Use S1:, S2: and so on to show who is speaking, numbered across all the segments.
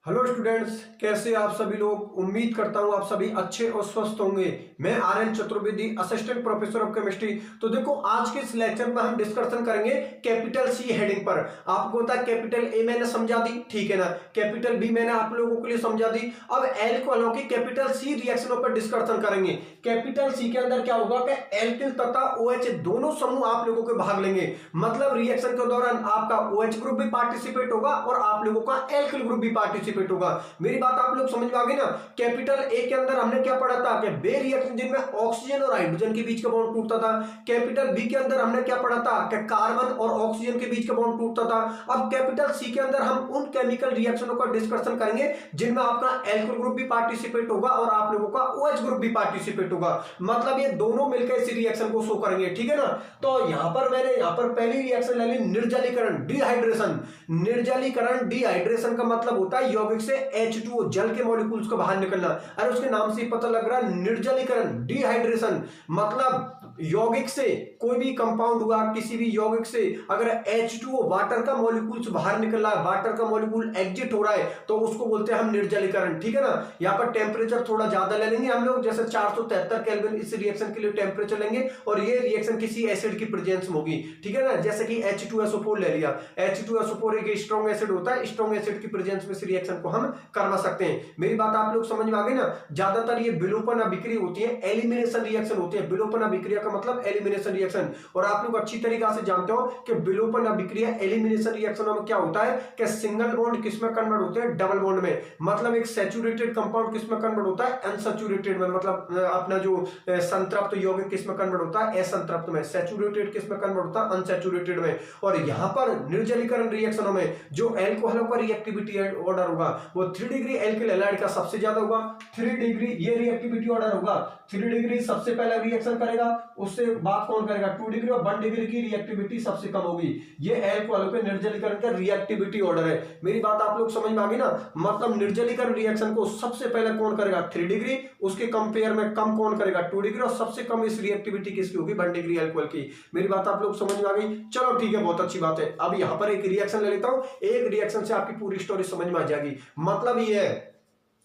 S1: Hello students, कैसे आप सभी लोग। उम्मीद करता हूं आप सभी अच्छे और स्वस्थ होंगे। मैं Aryan Chaturvedi, assistant professor of chemistry. तो देखो, आज के इस लेक्चर में हम डिस्कशन करेंगे कैपिटल सी हेडिंग पर। आपको पता है कैपिटल ए मैंने समझा दी, ठीक है ना। कैपिटल बी मैंने आप लोगों के लिए समझा दी। अब एल को अलग कैपिटल सी रिएक्शनों पर डिस्कशन करेंगे। कैपिटल सी के अंदर क्या होगा कि एल्किल तथा OH दोनों समूह आप लोगों के भाग लेंगे। मतलब रिएक्शन के दौरान आपका OH ग्रुप भी पार्टिसिपेट होगा और आप लोगों का एल्किल ग्रुप भी पार्टिसिपेट होगा। मेरी बात आप लोग समझ में आ गई ना। कैपिटल ए के अंदर हमने क्या पढ़ा था कि बे रिएक्शन जिनमें ऑक्सीजन और हाइड्रोजन के बीच का बॉन्ड टूटता था। कैपिटल बी के अंदर हमने क्या पढ़ा था कि कार्बन और ऑक्सीजन के बीच का बॉन्ड टूटता था। अब कैपिटल सी के अंदर हम उन केमिकल रिएक्शनों का डिस्कशन करेंगे जिनमें आपका एल्किल ग्रुप भी पार्टिसिपेट होगा और आप लोगों का OH ग्रुप भी पार्टिसिपेट होगा। मतलब ये दोनों मिलकर इस रिएक्शन को शो करेंगे, ठीक है ना। तो यहां पर मैंने पहली रिएक्शन ले ली, निर्जलीकरण, डिहाइड्रेशन। निर्जलीकरण डिहाइड्रेशन का मतलब होता है यौगिक से H2O जल के मॉलिक्यूल्स को बाहर निकलना। अरे उसके नाम से ही पता लग रहा है, निर्जलीकरण डिहाइड्रेशन मतलब यौगिक से कोई भी कंपाउंड हुआ, किसी भी यौगिक से अगर H2O वाटर का मॉलिक्यूल्स बाहर निकल रहा है, वाटर का मॉलिक्यूल एग्जिट हो रहा है, तो उसको बोलते हैं हम निर्जलीकरण, ठीक है ना। यहां पर टेम्परेचर थोड़ा ज्यादा ले लेंगे हम लोग, जैसे 473 केल्विन इस रिएक्शन के लिए टेम्परेचर लेंगे और ये रिएक्शन किसी एसिड की प्रेजेंस में होगी, ठीक है ना। जैसे कि H2SO4 ले लिया। H2SO4 एक स्ट्रॉन्ग एसिड होता है, स्ट्रॉन्ग एसिड की प्रेजेंस में इस रिएक्शन को हम करवा सकते हैं। मेरी बात आप लोग समझ में आ गई ना। ज्यादातर ये विलोपन अभिक्रिया होती है, एलिमिनेशन रिएक्शन होती है। विलोपन अभिक्रिया का मतलब एलिमिनेशन रिएक्शन। और आप लोग अच्छी तरीके से जानते हो कि विलोपन अभिक्रिया एलिमिनेशन रिएक्शन में क्या होता है कि सिंगल बॉन्ड किसमें कन्वर्ट होते हैं, डबल बॉन्ड में। मतलब एक सैचुरेटेड कंपाउंड किसमें कन्वर्ट होता है, अनसैचुरेटेड में। मतलब अपना जो संतृप्त यौगिक किसमें कन्वर्ट होता है, असंतृप्त में। सैचुरेटेड किसमें कन्वर्ट होता है, अनसैचुरेटेड में। और यहां पर निर्जलीकरण रिएक्शनों में जो अल्कोहलों का रिएक्टिविटी ऑर्डर होगा वो 3 डिग्री एल्किल हैलाइड का सबसे ज्यादा होगा। 3 डिग्री ये रिएक्टिविटी ऑर्डर होगा। 3 डिग्री सबसे पहले रिएक्शन करेगा, उससे बात कौन करेगा, 2 डिग्री और 1 डिग्री की रिएक्टिविटी सबसे कम होगी। ये अल्कोहल के निर्जलीकरण का रिएक्टिविटी ऑर्डर है। मेरी बात आप लोग समझ में आ गई ना। मतलब निर्जलीकरण रिएक्शन को सबसे पहले कौन करेगा, 3 डिग्री, उसके कंपेयर में कम कौन करेगा, 2 डिग्री, और सबसे कम इस रिएक्टिविटी किसकी होगी, 1 डिग्री अल्कोहल की। मेरी बात आप लोग समझ में आ गई। चलो ठीक है, बहुत अच्छी बात है। अब यहां पर एक रिएक्शन ले लेता हूं, एक रिएक्शन से आपकी पूरी स्टोरी समझ में आ जाएगी। मतलब ये है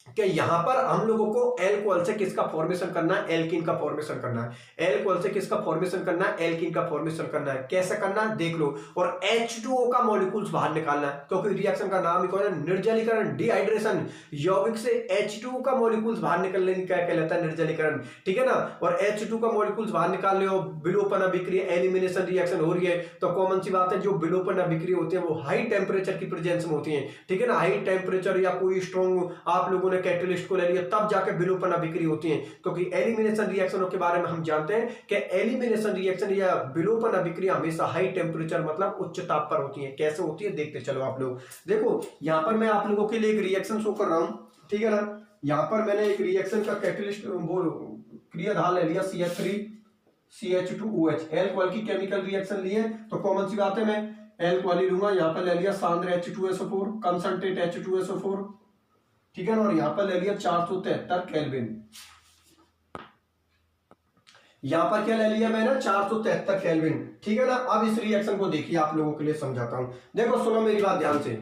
S1: कि यहां पर हम लोगों को एल्कोहल से किसका फॉर्मेशन करना है, एल्कीन का फॉर्मेशन करना है। एल्कोहल से किसका फॉर्मेशन करना है, एल्कीन का फॉर्मेशन करना है। कैसे करना है देख लो। और H2O का मॉलिक्यूल्स बाहर निकालना है, क्योंकि रिएक्शन का नाम ही कौन है, निर्जलीकरण डिहाइड्रेशन। यौगिक से H2O का मॉलिक्यूल्स बाहर निकलने क्या कहलाता है, निर्जलीकरण, ठीक है ना। और H2 का मॉलिक्यूल्स बाहर निकाल ले और विलोपन अभिक्रिया एलिमिनेशन रिएक्शन हो रही है, तो कॉमन सी बात है जो विलोपन अभिक्रिया होती है वो हाई टेम्परेचर की प्रेजेंस में होती है, ठीक है ना। हाई टेम्परेचर या कोई स्ट्रॉन्ग आप लोगों ने कैटलिस्ट को ले लिया, तब जाकर विलोपन अभिक्रिया होती है। क्योंकि एलिमिनेशन रिएक्शनों के बारे में हम जानते हैं कि एलिमिनेशन रिएक्शन या विलोपन अभिक्रिया हमेशा हाई टेम्परेचर मतलब उच्च ताप पर होती है। कैसे होती है देखते चलो आप लोग। देखो यहां पर मैं आप लोगों के लिए एक रिएक्शन शो कर रहा हूं, ठीक है ना। यहां पर मैंने एक रिएक्शन का कैटलिस्ट क्रियाधार ले लिया, CH3CH2OH। एल्कोहल की केमिकल रिएक्शन ली है, तो कॉमन सी बात है मैं एल्कोहल लूंगा। यहां पर ले लिया सांद्र H2SO4, कंसंट्रेट H2SO4, ठीक है ना। और यहां पर ले लिया 473 केल्विन। यहां पर क्या ले लिया मैंने, 473 केल्विन, ठीक है ना। अब इस रिएक्शन को देखिए, आप लोगों के लिए समझाता हूं। देखो सुनो मेरी बात ध्यान से।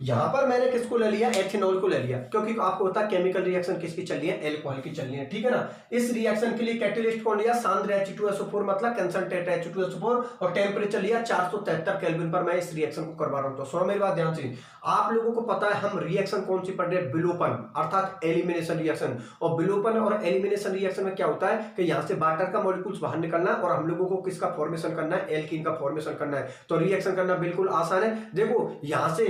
S1: यहां पर मैंने किसको ले लिया, एथेनॉल को ले लिया, क्योंकि आपको पता है केमिकल रिएक्शन किसकी चल रही है, एल्कोहल की चल रही है, ठीक है ना। इस रिएक्शन के लिए कैटलिस्ट कौन लिया, सांद्र H2SO4 मतलब कंसंट्रेट H2SO4, और टेम्परेचर लिया 473 केल्विन पर मैं इस रिएक्शन को करवा रहा हूं। तो सुनो मेरी बात ध्यान से। आप लोगों को पता है हम रिएक्शन कौन सी पढ़ रहे हैं, विलोपन अर्थात एलिमिनेशन रिएक्शन। और विलोपन और एलिमिनेशन रिएक्शन में क्या होता है कि यहां से वाटर का मॉलिक्यूल्स बाहर निकलना और हम लोगों को किसका फॉर्मेशन करना है, एल्कीन का फॉर्मेशन करना है। तो रिएक्शन करना बिल्कुल आसान है। देखो यहां से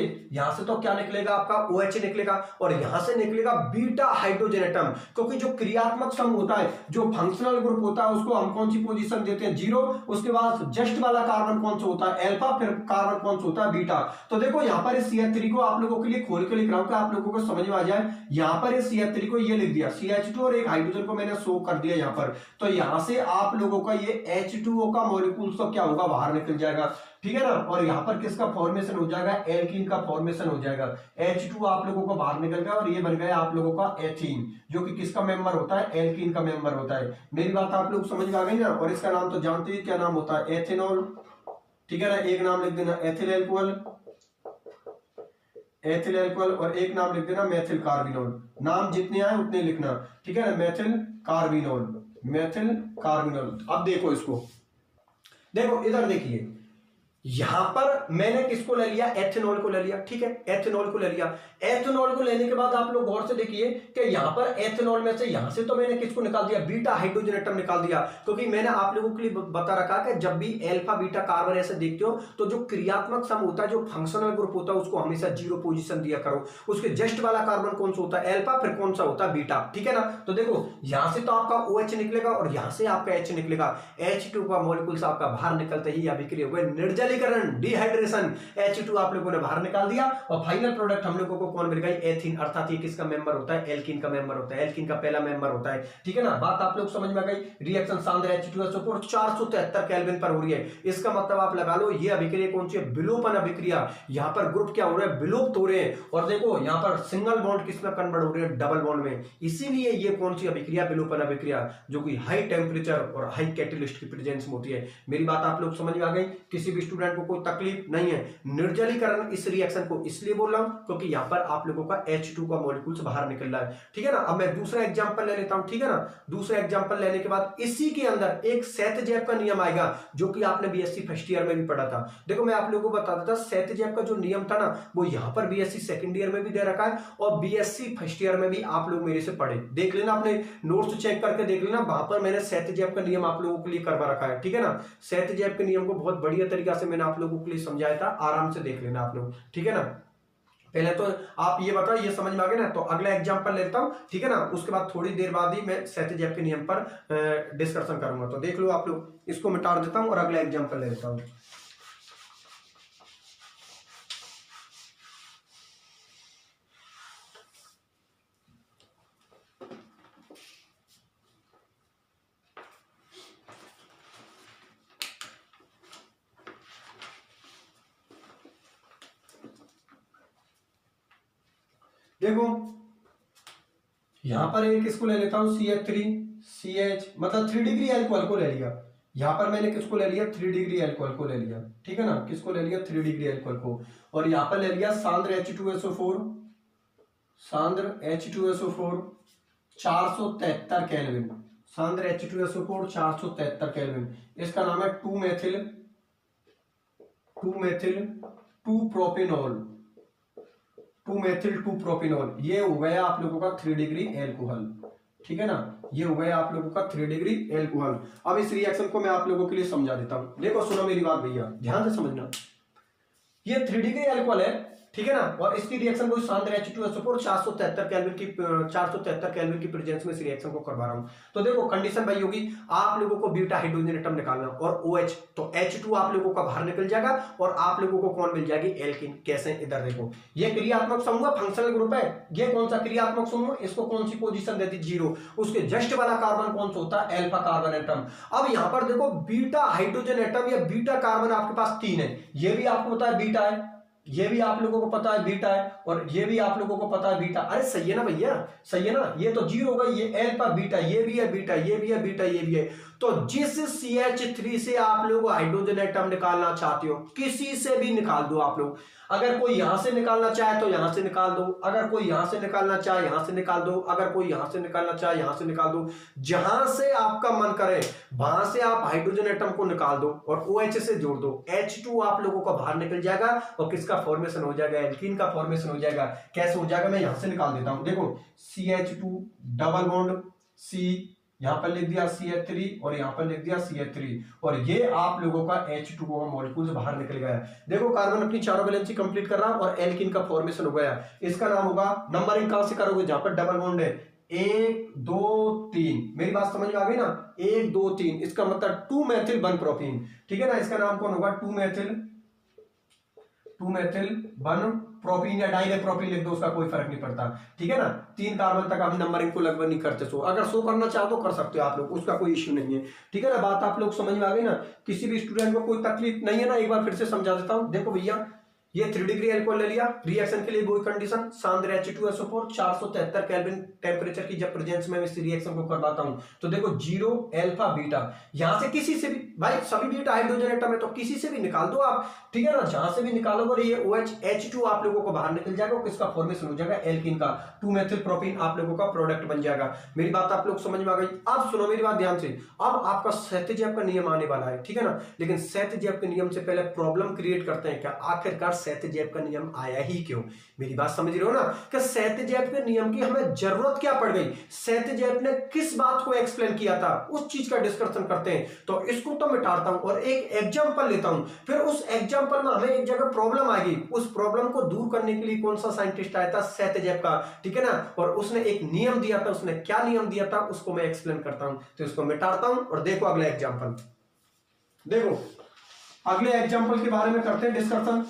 S1: तो क्या निकलेगा, आपका OH निकलेगा, और यहां से निकलेगा बीटा हाइड्रोजन एटम। क्योंकि जो क्रियात्मक समूह होता है, जो फंक्शनल ग्रुप होता है, उसको हम कौन सी पोजीशन देते हैं, 0। उसके बाद जस्ट वाला कार्बन कौन सा होता है, अल्फा, फिर कार्बन कौन सा होता है, बीटा। तो देखो यहां पर इस CH3 को आप लोगों के लिए खोल के लिख रहा हूं कि आप लोगों को समझ में आ जाए। यहां पर इस CH3 को ये लिख दिया, CH2 और एक हाइड्रोजन को मैंने शो कर दिया यहां पर। तो यहां से आप लोगों का ये H2O का मॉलिक्यूल तो क्या होगा, बाहर निकल जाएगा, ठीक है ना। और यहां पर किसका फॉर्मेशन हो जाएगा, एल्कीन का फॉर्मेशन हो जाएगा। H2 आप लोगों को बाहर निकल गया और ये बन गया आप लोगों का एथीन, जो कि किसका मेंबर होता है, एल्कीन का मेंबर होता है। मेरी बात आप लोग समझ में आ गई ना। और इसका नाम तो जानते हैं, क्या नाम होता है, एथेनॉल, ठीक है ना। एक नाम लिख देना एथिल एल्कोहल, एथिल अल्कोहल, और एक नाम लिख देना मेथिल कार्बिनोल। नाम जितने आए उतने लिखना, ठीक है ना। Methyl carbinol, methyl carbinol. अब देखो इसको, देखो इधर देखिए, यहां पर मैंने किसको ले लिया, एथेनॉल को ले लिया, ठीक है, एथेनॉल को ले लिया। एथेनॉल को लेने के बाद आप लोग गौर से देखिए कि यहां पर एथेनॉल में से, यहां से तो मैंने किसको निकाल दिया, बीटा हाइड्रोजन एटम निकाल दिया, क्योंकि मैंने आप लोगों के लिए बता रखा कि जब भी अल्फा बीटा कार्बन ऐसे देखते हो तो जो क्रियात्मक सम होता है, जो फंक्शनल ग्रुप होता है, उसको हमेशा 0 पोजीशन दिया करो। उसके जस्ट वाला कार्बन कौन सा होता है, अल्फा, फिर कौन सा होता है, बीटा, ठीक है ना। तो देखो यहां से तो आपका OH निकलेगा और यहां से आपका H निकलेगा। H2 का मॉलिक्यूल्स आपका बाहर निकलते ही अभिक्रिया हुए निर्जलीकरण, डिहाइड्रेशन, H2 आप लोगों ने बाहर निकाल दिया, और फाइनल प्रोडक्ट हम लोगों को कौन मिल गई, एथीन, अर्थात ये किसका मेंबर होता है, एल्कीन का मेंबर होता है, एल्कीन का पहला मेंबर होता है, ठीक है ना। बात आप लोग समझ में आ गई। रिएक्शन सांद्र H2SO4 473 केल्विन पर हो रही है, इसका मतलब आप लगा लो ये अभिक्रिया कौन सी है, विलोपन अभिक्रिया। यहां पर ग्रुप क्या हो रहे हैं, विलुप्त हो रहे हैं, और देखो यहां पर सिंगल बॉन्ड किसमें कन्वर्ट हो रहे हैं, डबल बॉन्ड में। इसीलिए ये कौन सी अभिक्रिया, विलोपन अभिक्रिया, जो कि हाई टेम्परेचर और हाई कैटेलिस्ट की प्रेजेंस में होती है। मेरी बात आप लोग समझ में आ गई, किसी भी स्टूडेंट को कोई तकलीफ नहीं है। निर्जलीकरण इस रिएक्शन को इसलिए बोल रहा हूं क्योंकि यहां पर आप लोगों का H2 का मॉलिक्यूल्स बाहर निकल रहा है, ठीक है ना। अब मैं दूसरा एग्जांपल ले लेता हूं, ठीक है ना। दूसरा एग्जांपल लेने के बाद इसी के अंदर एक सेतजेप का नियम आएगा, जो कि आपने बीएससी फर्स्ट ईयर में भी पढ़ा था। देखो मैं आप लोगों को बता देता, सेतजेप का जो नियम था ना, वो यहां पर बीएससी सेकंड ईयर में भी दे रखा है, और बीएससी फर्स्ट ईयर में भी आप लोग मेरे से पढ़े, देख लेना, अपने नोट्स चेक करके देख लेना, वहां पर मैंने सेतजेप का नियम आप लोगों के लिए करवा रखा है, ठीक है ना। सेतजेप के नियम को बहुत बढ़िया तरीका से मैंने आप लोगों के लिए समझाया था, आराम से देख लेना आप लोग, ठीक है ना। पहले तो आप ये बताओ, ये समझ में आ गया ना। तो अगला एग्जांपल लेता हूं, ठीक है ना, उसके बाद थोड़ी देर बाद ही मैं सेतजेप के नियम पर डिस्कशन करूंगा। तो देख लो आप लोग, इसको मिटा देता हूं और अगला एग्जांपल ले लेता हूं। देखो यहां पर एक किसको ले लेता हूं, CH3CH, मतलब 3 डिग्री अल्कोहल को ले लिया। यहां पर मैंने किसको ले लिया, 3 डिग्री अल्कोहल को ले लिया, ठीक है ना। किसको ले लिया, 3 डिग्री अल्कोहल को। और यहां पर ले लिया सांद्र H2SO4, सांद्र H2SO4 473 kelvin, सांद्र H2SO4 473 kelvin. इसका नाम है 2 मेथिल 2 प्रोपिनॉल, 2 मेथिल 2 प्रोपिनॉल। ये हो गया आप लोगों का 3 डिग्री एल्कोहल, ठीक है ना। ये हो गया आप लोगों का 3 डिग्री एल्कोहल। अब इस रिएक्शन को मैं आप लोगों के लिए समझा देता हूं। देखो सुनो मेरी बात भैया, ध्यान से समझना। ये 3 डिग्री एल्कोहल है, ठीक है ना, और इसकी रिएक्शन को सांद्र H2SO4 473 केल्विन की प्रेजेंस में इस रिएक्शन को करवा रहा हूं। तो देखो कंडीशन भाई होगी, आप लोगों को बीटा हाइड्रोजन एटम निकालना और OH, तो H2 आप लोगों का बाहर निकल जाएगा और आप लोगों को कौन मिल जाएगी, एल्कीन। कैसे, इधर देखो, ये क्रियात्मक समूह फंक्शनल ग्रुप है। ये कौन सा क्रियात्मक समूह, इसको कौन सी पोजीशन देती, 0। उसके जस्ट वाला कार्बन कौन सा होता है, अल्फा कार्बन एटम। अब यहां पर देखो बीटा हाइड्रोजन एटम या बीटा कार्बन आपके पास 3 है। ये भी आपको पता है बीटा है, ये भी आप लोगों को पता है बीटा है, और ये भी आप लोगों को पता है बीटा। अरे सही है ना भैया, सही है ना। ये तो 0 होगा, ये अल्फा बीटा, ये भी है बीटा, ये भी है बीटा, ये भी है। तो जिस CH3 से आप लोग हाइड्रोजन एटम निकालना चाहते हो, किसी से भी निकाल दो आप लोग। अगर कोई यहां से निकालना चाहे तो यहां से निकाल दो, अगर कोई यहां से निकालना चाहे यहां से निकाल दो, अगर कोई यहां से निकालना चाहे यहां से निकाल दो। जहां से आपका मन करे वहां से आप हाइड्रोजन एटम को निकाल दो और OH से जोड़ दो। H2 आप लोगों का बाहर निकल जाएगा और किसका फॉर्मेशन हो जाएगा, एल्कीन का फॉर्मेशन हो जाएगा। कैसे हो जाएगा, मैं यहां से निकाल देता हूं। देखो CH2 डबल बॉन्ड C, यहां पर लिख दिया CH3 और यहां पर लिख दिया CH3, और ये आप लोगों का H2O का मॉलिक्यूल बाहर निकल गया। देखो कार्बन अपनी चारों वैलेंसी कंप्लीट कर रहा और एल्कीन का फॉर्मेशन हो गया। इसका नाम होगा, नंबरिंग कहां से करोगे, जहां पर डबल बॉन्ड है, 1 2 3। मेरी बात समझ में आ गई ना, 1 2 3, इसका मतलब 2 मेथिल 1 प्रोपीन, ठीक है ना। इसका नाम कौन होगा, 2 मेथिल 1 प्रोपीन या डाइरेक्ट प्रोपीन लिख दो, उसका कोई फर्क नहीं पड़ता, ठीक है ना। 3 कार्बन तक हम नंबरिंग को लगभग नहीं करते, सो अगर शो करना चाहो तो कर सकते हो आप लोग, उसका कोई इश्यू नहीं है, ठीक है ना। बात आप लोग समझ में आ गई ना, किसी भी स्टूडेंट को कोई तकलीफ नहीं है ना। एक बार फिर से समझा देता हूं। देखो भैया ये 3 डिग्री एल्कोहल ले लिया, रिएक्शन के लिए वही कंडीशन, सांद्र H2SO4 473 केल्विन टेम्परेचर की जब प्रेजेंस में इस रिएक्शन को करवाता हूं तो देखो 0 अल्फा बीटा, यहां से किसी से भी भाई सभी बीटा हाइड्रोजन एटम है तो किसी से भी निकाल दो आप, ठीक है ना, जहां से भी निकालोगे ये OH H2 आप लोगों को बाहर निकल जाएगा, किसका फॉर्मेशन हो जाएगा, एल्कीन का, 2 मेथिल प्रोपीन आप लोगों का प्रोडक्ट बन जाएगा। मेरी बात आप लोग समझ में आ गई। अब सुनो मेरी बात ध्यान से, अब आपका सेतजेब का नियम आने वाला है, ठीक है ना, लेकिन सेतजेब के नियम से पहले प्रॉब्लम क्रिएट करते हैं क्या, आखिरकार सेतजेब का नियम आया ही क्यों, मेरी बात समझ रहे हो ना, कि सेतजेब के नियम की हमें जरूरत क्या पड़ गई, सेतजेब ने किस बात को एक्सप्लेन किया था, उस चीज का डिस्कशन करते हैं। तो इसको तो मिटाता हूं और एक एग्जांपल लेता हूं, फिर उस एग्जांपल में हमें एक जगह प्रॉब्लम आएगी, उस प्रॉब्लम को दूर करने के लिए कौन सा साइंटिस्ट आया था, सेतजेब का, ठीक है ना, और उसने एक नियम दिया था, उसने क्या नियम दिया था उसको मैं एक्सप्लेन करता हूं। तो इसको मिटाता हूं और देखो अगला एग्जांपल, देखो अगले एग्जांपल के बारे में करते हैं डिस्कशन।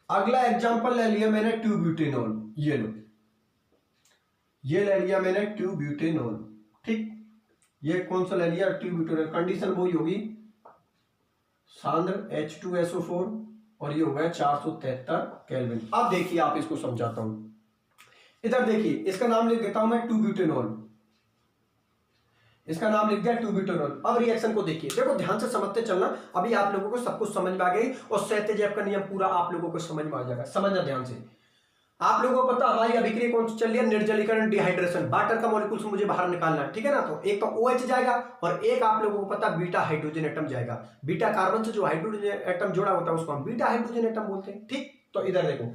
S1: अगला एग्जांपल ले लिया मैंने 2 ब्यूटेनॉल, ये लो, ये ले लिया मैंने 2 ब्यूटेनॉल, ठीक, ये कौन सा ले लिया 2 ब्यूटेनॉल, कंडीशन वही होगी, सांद्र H2SO4 और ये हो गया 473 केल्विन। अब देखिए आप इसको समझाता हूं, इधर देखिए इसका नाम लिख देता हूं मैं 2 ब्यूटेनॉल, इसका नाम लिख दिया 2 ब्यूटेनॉल। अब रिएक्शन को देखिए, देखो ध्यान से समझते चलना, अभी आप लोगों को सब कुछ समझ में आ गई और सेतजेब का नियम पूरा आप लोगों को समझ में आ जाएगा। समझना ध्यान से, आप लोगों को पता हमारी अभिक्रिया कौन सी चल रही है, निर्जलीकरण, डिहाइड्रेशन, वाटर का मॉलिक्यूल्स मुझे बाहर निकालना है, ठीक है ना, तो एक तो OH जाएगा और एक आप लोगों को पता बीटा हाइड्रोजन एटम जाएगा, बीटा कार्बन से जो हाइड्रोजन एटम जुड़ा होता है उसको हम बीटा हाइड्रोजन एटम बोलते हैं, ठीक। तो इधर देखो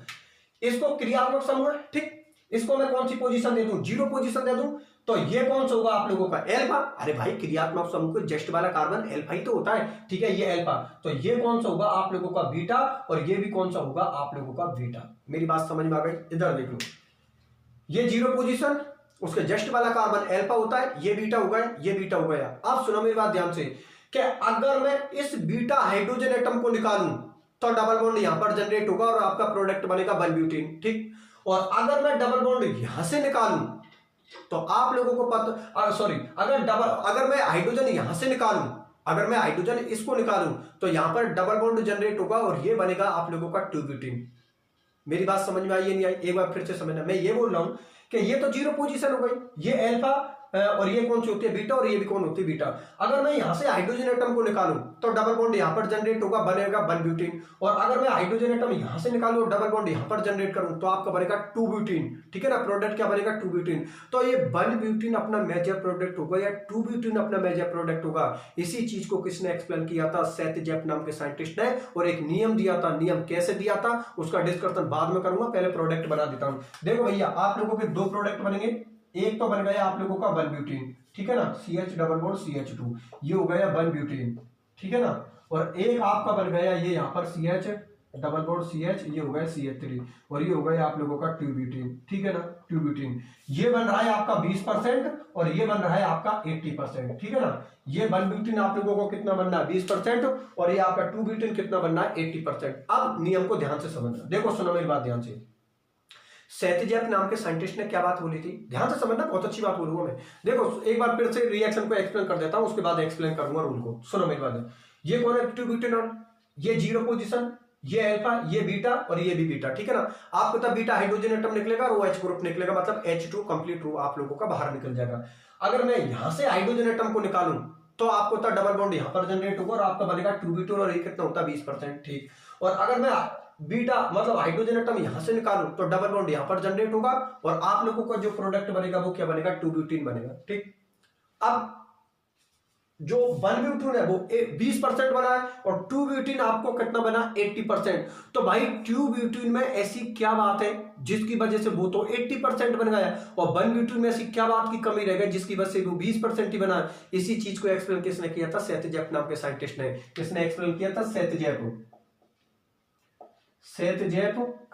S1: इसको क्रियात्मक समूह, ठीक, इसको मैं कौन सी पोजीशन दे दूं, 0 पोजीशन दे दूं, तो ये कौन सा होगा आप लोगों का एल्फा, अरे भाई क्रियात्मक समूह को जस्ट वाला कार्बन एल्फा ही तो होता है, ठीक है, ये एल्फा, तो ये कौन सा होगा आप लोगों का बीटा और ये भी कौन सा होगा आप लोगों का बीटा। मेरी बात समझ में आ गई, इधर देख लो, ये 0 पोजीशन, उसके जस्ट वाला कार्बन एल्फा होता है, ये बीटा हो गया, ये बीटा हो गया। अब सुनो मेरी बात ध्यान से कि अगर मैं इस बीटा हाइड्रोजन एटम को निकालूं तो डबल बॉन्ड यहां पर जनरेट होगा और आपका प्रोडक्ट बनेगा 1 ब्यूटीन, ठीक, और अगर मैं डबल बॉन्ड यहां से निकालूं तो आप लोगों को पता, सॉरी, अगर मैं हाइड्रोजन यहां से निकालूं, अगर मैं हाइड्रोजन इसको निकालूं तो यहां पर डबल बॉन्ड जनरेट होगा और ये बनेगा आप लोगों का 2 ब्यूटीन। मेरी बात समझ में आई नहीं आई, एक बार फिर से समझना, मैं ये बोल रहा हूं कि ये तो 0 पोजीशन हो गई, ये एल्फा और ये कौन सी होती है बीटा और ये भी कौन होती है बीटा। अगर मैं यहां से हाइड्रोजन एटम को निकालूं तो डबल बॉन्ड यहां पर जनरेट होगा, बनेगा 1 ब्यूटीन, और अगर मैं हाइड्रोजन एटम यहां से निकालूं और डबल बॉन्ड यहां पर जनरेट करूं तो आपका बनेगा 2 ब्यूटीन, ठीक है ना, प्रोडक्ट क्या बनेगा 2 ब्यूटीन। तो ये 1 ब्यूटीन अपना मेजर प्रोडक्ट होगा या 2 ब्यूटीन अपना मेजर प्रोडक्ट होगा, इसी चीज को किसने एक्सप्लेन किया था, सेतजेब नाम के साइंटिस्ट ने, और एक नियम दिया था, नियम कैसे दिया था उसका डिस्कशन बाद में करूंगा, पहले प्रोडक्ट बना देता हूं। देखो भैया आप लोगों के 2 प्रोडक्ट बनेंगे, एक तो बन गया आप लोगों का 1 ब्यूटीन, ठीक है ना, CH डबल बॉन्ड CH2, ये हो गया 1 ब्यूटीन, ठीक है ना, और एक आपका बन गया ये यहाँ पर CH डबल बॉन्ड CH, ये हो गया CH3 और ये हो गया आप लोगों का 2 ब्यूटीन, ठीक है ना, 2 ब्यूटीन, ये बन रहा है आपका 20% और ये बन रहा है आपका 80%, ठीक है ना, ये 1 ब्यूटीन आप लोगों को कितना बनना है 20% और ये आपका 2 ब्यूटीन कितना बनना है 80%। अब नियम को ध्यान से समझना, देखो सुनो मेरी बात ध्यान से, सेतजेब नाम के साइंटिस्ट ने क्या बात बोली थी, ध्यान से समझना, बहुत अच्छी बात बोलूंगा मैं। देखो एक बार फिर से रिएक्शन को एक्सप्लेन कर देता हूं, उसके बाद एक्सप्लेन करूंगा रूल को। सुनो मेरी बात, ये कौन है 2 ब्यूटेनॉल, ये 0 पोजीशन, ये अल्फा, ये बीटा और ये भी बीटा, ठीक है ना, आपको तब बीटा हाइड्रोजन एटम निकलेगा और OH ग्रुप निकलेगा, मतलब H2 कंप्लीट रो आप लोगों का बाहर निकल जाएगा। अगर मैं यहां से हाइड्रोजन एटम को निकालूं तो आपको तब डबल बॉन्ड यहां पर जनरेट होगा और आपका बनेगा 2 ब्यूटेन और ये कितना होता है 20%, ठीक, और अगर मैं बीटा मतलब हाइड्रोजन एटम यहां से निकालूं तो डबल बॉन्ड यहां पर जनरेट होगा और आप लोगों का जो प्रोडक्ट बनेगा वो क्या बनेगा 2 ब्यूटीन बनेगा, ठीक। अब जो 1 ब्यूटीन है वो 20% बना है और 2 ब्यूटीन आपको कितना बना 80%। तो भाई 2 ब्यूटीन में ऐसी क्या बात है जिसकी वजह से वो तो 80% बन गया और 1 ब्यूटीन में ऐसी क्या बात की कमी रह गई जिसकी वजह से वो 20% ही बना। इसी चीज को एक्सप्लेन किसने किया था, सेतजेब नाम के साइंटिस्ट ने। किसने एक्सप्लेन किया था, सेतजेब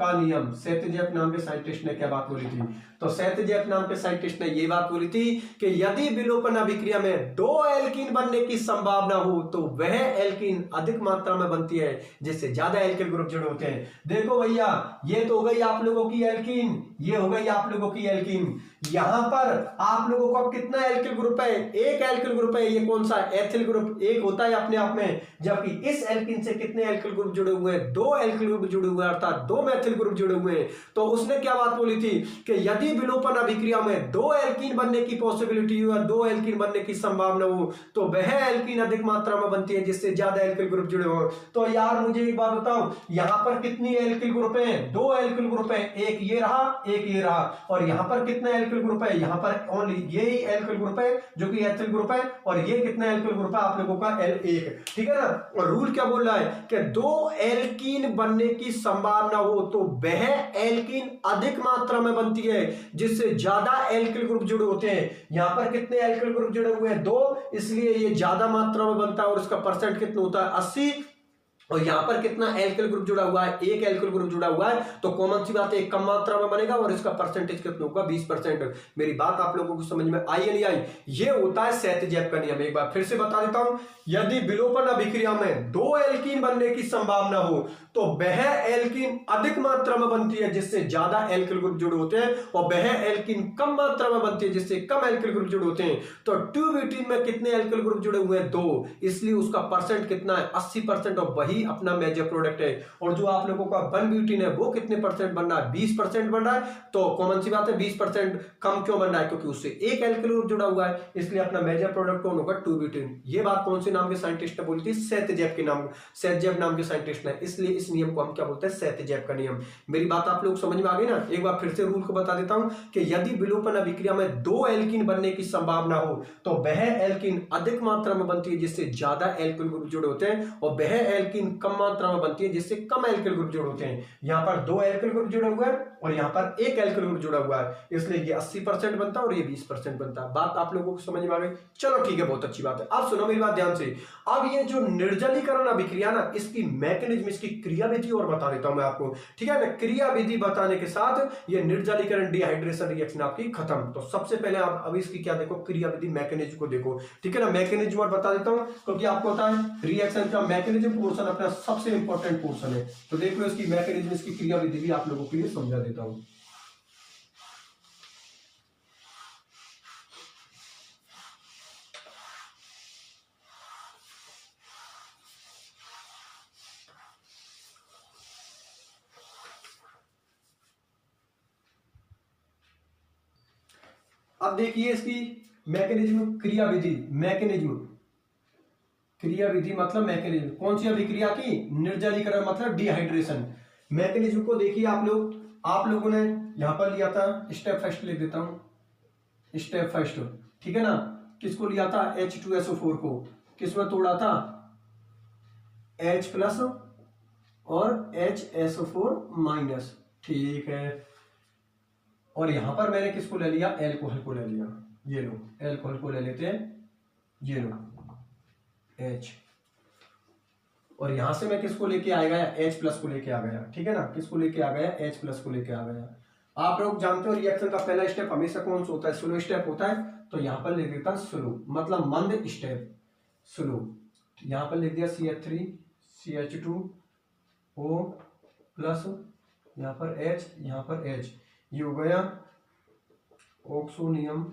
S1: का नियम, सेतजेफ नाम के साइंटिस्ट ने क्या बात बोली थी? तो सेतजेफ नाम के साइंटिस्ट ने ये बात बोली थी कि यदि विलोपन अभिक्रिया में 2 एल्कीन बनने की संभावना हो तो वह एल्कीन अधिक मात्रा में बनती है जिससे ज्यादा एल्किल ग्रुप जुड़े होते हैं। देखो भैया, ये तो हो गई आप लोगों की एल्कीन, ये हो गई आप लोगों की एल्कीन। यहां पर आप लोगों को कितना एल्किल ग्रुप है? एक एल्किल ग्रुप है। ये कौन सा? एथिल ग्रुप एक होता है अपने आप में। जबकि इस एल्कीन से कितने एल्किल ग्रुप जुड़े हुए हैं? 2 एल्किल ग्रुप जुड़े हुए हैं, अर्थात 2 मेथिल ग्रुप जुड़े हुए हैं। तो उसने क्या बात बोली थी कि यदि विलोपन अभिक्रिया में 2 एल्कीन बनने की पॉसिबिलिटी हो, 2 एल्कीन बनने की संभावना हो, तो वह एल्कीन अधिक मात्रा में बनती है जिससे ज्यादा एल्किल ग्रुप जुड़े हो। तो यार मुझे एक बात बताओ, यहां पर कितनी एल्किल ग्रुप है? 2 एल्किल ग्रुप है, एक ये रहा, एक ये रहा। और यहां पर कितना एल्किल ग्रुप है? यहां पर ओनली ये ही एल्किल ग्रुप है जो कि एथिल ग्रुप है। और ये कितना एल्किल ग्रुप है आप लोगों का? L1, ठीक है ना। और रूल क्या बोल रहा है कि 2 एल्कीन बनने की संभावना हो तो वह एल्कीन अधिक मात्रा में बनती है जिससे ज्यादा एल्किल ग्रुप जुड़े होते हैं। यहां पर कितने एल्किल ग्रुप जुड़े हुए हैं? 2, इसलिए ये ज्यादा मात्रा में बनता है और इसका परसेंट कितना होता है? 80। और यहां पर कितना एल्किल ग्रुप जुड़ा हुआ है? एक एल्किल ग्रुप जुड़ा हुआ है, तो कॉमन सी बात है, कम मात्रा में बनेगा और इसका परसेंटेज कितना होगा? 20%। मेरी बात आप लोगों को समझ में आई या नहीं आई? ये होता है सेतजेफ का नियम। एक बार फिर से बता देता हूं, यदि विलोपन अभिक्रिया में 2 एल्कीन बनने की संभावना हो तो वह एल्कीन अधिक मात्रा में बनती है जिससे ज्यादा एल्किल ग्रुप जुड़े होते हैं, और वह एल्कीन कम मात्रा में बनती है जिससे कम एल्किल ग्रुप जुड़े होते हैं। तो 2-ब्यूटीन में कितने एल्किल ग्रुप जुड़े हुए हैं? 2, इसलिए उसका परसेंट कितना है? 80%। और वही अपना मेजर प्रोडक्ट है। और जो आप लोगों का 1-ब्यूटीन है वो कितने परसेंट बन रहा है? 20% बन रहा है। तो कॉमन सी बात है, 20% कम क्यों बन रहा है? क्योंकि उससे एक एल्किल ग्रुप जुड़ा हुआ है, इसलिए अपना मेजर प्रोडक्ट कौन होगा? 2-ब्यूटीन। ये बात कौन से नाम के साइंटिस्ट ने बोली थी? सेतजेफ के नाम, सेतजेफ नाम के साइंटिस्ट ने। इसलिए इस नियम को हम क्या बोलते हैं? सेतजेफ का नियम। मेरी बात आप लोग समझ में आ गई ना? एक बार फिर से रूल को बता देता हूं कि यदि विलोपन अभिक्रिया में 2 एल्कीन बनने की संभावना हो तो वह एल्कीन अधिक मात्रा में बनती है जिससे ज्यादा एल्किल ग्रुप जुड़े होते हैं, और वह एल्कीन कम मात्रा में बनती है जिससे कम एल्किल ग्रुप जुड़े होते हैं। यहां पर 2 एल्किल ग्रुप जुड़े हुए हैं और यहां पर एक एल्किल ग्रुप जुड़ा हुआ है, इसलिए ये 80% बनता है और ये 20% बनता है। बात आप लोगों को समझ में आ गई? चलो ठीक है, बहुत अच्छी बात है। अब सुनो मेरी बात ध्यान से। अब ये जो निर्जलीकरण अभिक्रिया ना, इसकी मैकेनिज्म, इसकी क्रियाविधि और बता देता हूं मैं आपको, ठीक है ना। क्रियाविधि बताने के साथ ये निर्जलीकरण डिहाइड्रेशन रिएक्शन आपकी खत्म। तो सबसे पहले आप अभी इसकी क्या देखो? क्रियाविधि, मैकेनिज्म को देखो, ठीक है ना। मैकेनिज्म और बता देता हूं क्योंकि आपको पता है रिएक्शन का मैकेनिज्म पोर्शन अपना सबसे इंपॉर्टेंट पोर्शन है। तो देख लो इसकी मैकेनिज्म, इसकी क्रियाविधि भी आप लोगों के लिए समझा देता हूं। अब देखिए इसकी मैकेनिज्म, क्रियाविधि, मैकेनिज्म, क्रियाविधि मतलब मैकेनिज्म कौन सी अभिक्रिया की? निर्जलीकरण मतलब डिहाइड्रेशन। मैकेनिज्म को देखिए आप लोगों ने यहां पर लिया था, स्टेप फर्स्ट लिख देता हूं, स्टेप फर्स्ट, ठीक है ना। किसको लिया था? H2SO4 को। किसमें तोड़ा था? H+ और HSO4-, ठीक है। और यहां पर मैंने किसको ले लिया? एल्कोहल को ले लिया। ये लो, एल्कोहल को ले लेते हैं, ये लो H। और यहां से मैं किसको लेके आ गया? H+ को लेके आ गया, ठीक है ना। किसको लेके आ गया? H+ को लेके आ गया। आप लोग जानते हो रिएक्शन का पहला स्टेप हमेशा कौन सा होता है? स्लो स्टेप होता है। तो यहां पर लिख देता स्लो, मतलब मंद स्टेप, स्लो। यहां पर लिख दिया CH3 CH2O+, यहां पर H, यहां पर H, ये हो गया ऑक्सोनियम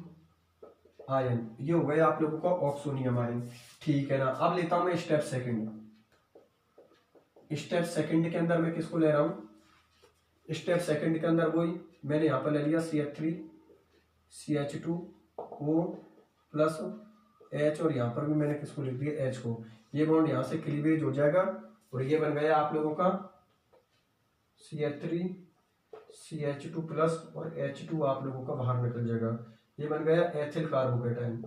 S1: आयन, ये हो गया आप लोगों का ऑक्सोनियम आयन, ठीक है ना। अब लेता हूं मैं स्टेप सेकंड। स्टेप सेकंड के अंदर मैं किसको ले रहा हूं? स्टेप सेकंड के अंदर वही मैंने यहां पर ले लिया CH3 CH2O+H, और यहां पर भी मैंने किसको लिख दिया? H को। ये बॉन्ड यहां से क्लीवेज हो जाएगा और ये बन गया आप लोगों का CH3 CH2+ और H2 आप लोगों का बाहर निकल जाएगा। ये बन गया एथिल कार्बोकेटाइन,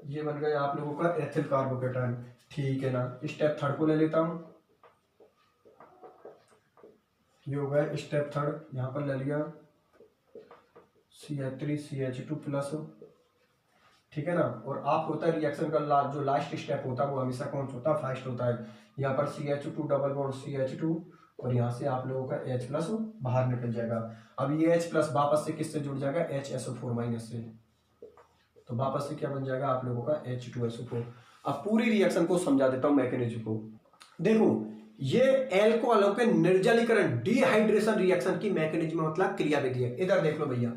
S1: ये बन गया आप लोगों का एथिल कार्बोकेटाइन, ठीक है ना। स्टेप थर्ड को ले लेता हूं, ये हो गया स्टेप थर्ड। यहां पर ले लिया CH3 CH2+, ठीक है ना। और आप होता है रिएक्शन का जो लास्ट स्टेप होता है वो हमेशा कौन सा होता है? फर्स्ट होता है। यहाँ पर CH2 डबल बॉन्ड CH2 और यहाँ से आप लोगों का H प्लस बाहर निकल जाएगा। अब ये H प्लस वापस से किससे जुड़ जाएगा, HSO4 माइनस से, तो वापस से क्या बन जाएगा आप लोगों का H2SO4। अब पूरी रिएक्शन को समझा देता हूं मैकेनिज्म को। देखो ये एल्कोहलों के निर्जलीकरण डिहाइड्रेशन रिएक्शन की मैकेनिज्म मतलब क्रियाविधि है। इधर देख लो भैया,